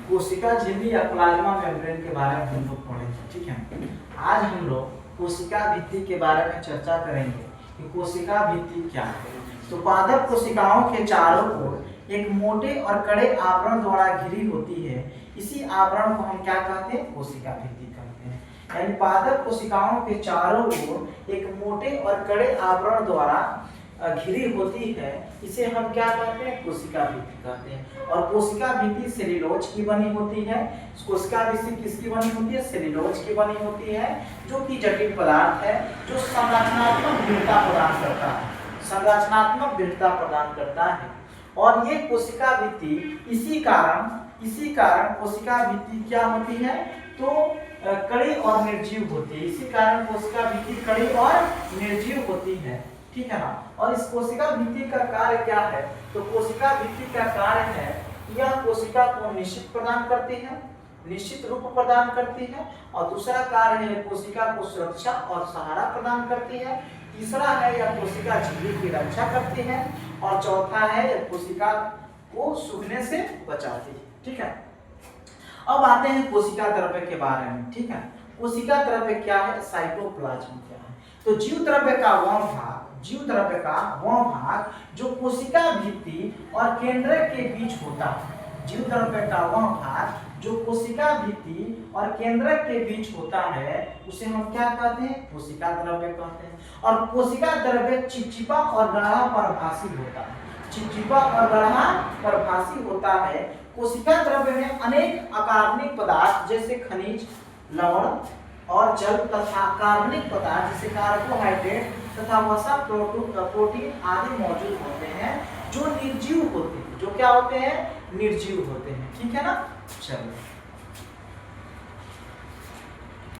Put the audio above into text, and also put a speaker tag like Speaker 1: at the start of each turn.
Speaker 1: कोशिका झिल्ली या प्लाज्मा मेम्ब्रेन के बारे में हम लोग पढ़ेंगे। ठीक है, आज हम लोग कोशिका भित्ति के बारे में चर्चा करेंगे कि कोशिका भित्ति क्या है। तो पादप कोशिकाओं के चारों ओर एक मोटे और कड़े आवरण द्वारा घिरी होती है। इसी आवरण को हम क्या कहते हैं? कोशिका भित्ति कहते हैं। यानी पादप कोशिकाओं के चारों ओर एक मोटे और कड़े आवरण द्वारा घिरी होती है, इसे हम क्या कहते हैं? कोशिका भित्ति कहते हैं। और कोशिका भित्ति सेल्यूलोज की बनी होती है। कोशिका भित्ति किसकी बनी होती है? सेल्यूलोज की बनी होती है, जो कि जटिल पदार्थ है, जो संरचनात्मक दृढ़ता प्रदान करता है, संरचनात्मक दृढ़ता प्रदान करता है। और ये कोशिका भित्ति इसी कारण कोशिका भित्ति क्या होती है? तो कड़ी और निर्जीव होती है। इसी कारण कोशिका भित्ति कड़ी और निर्जीव होती है। ठीक है ना। और इस कोशिका भित्ति का कार्य क्या है? तो कोशिका भित्ति का कार्य है, यह कोशिका को निश्चित प्रदान करती है, निश्चित रूप प्रदान करती है। और दूसरा कार्य है, कोशिका को सुरक्षा और सहारा प्रदान करती है। तीसरा है, यह कोशिका झिल्ली की रक्षा करती है। और चौथा है, यह कोशिका को सूखने से बचाती है। ठीक है, अब आते हैं कोशिका द्रव्य के बारे में। ठीक है, कोशिका द्रव्य क्या है? साइटोप्लाज्म क्या है? तो जीव द्रव्य का वह भाग जो कोशिका भित्ति और केंद्रक के बीच होता है। जीव द्रव्य का वह भाग जो कोशिका भित्ति और केंद्रक के बीच होता है, उसे हम क्या कहते हैं? कोशिका द्रव्य कहते हैं। और कोशिका द्रव्य चिपचिपा और गाढ़ा परभासी होता है। चिपचिपा और गाढ़ा परभासी होता है। कोशिका द्रव्य में अनेक अकार्बनिक पदार्थ जैसे खनिज, लवण और जल तथा कार्बनिक पदार्थ जैसे कार्बोहाइड्रेट तथा वसा, प्रोटीन आदि मौजूद होते हैं, जो निर्जीव होते हैं। जो क्या होते हैं? निर्जीव होते हैं। ठीक है ना। चलो।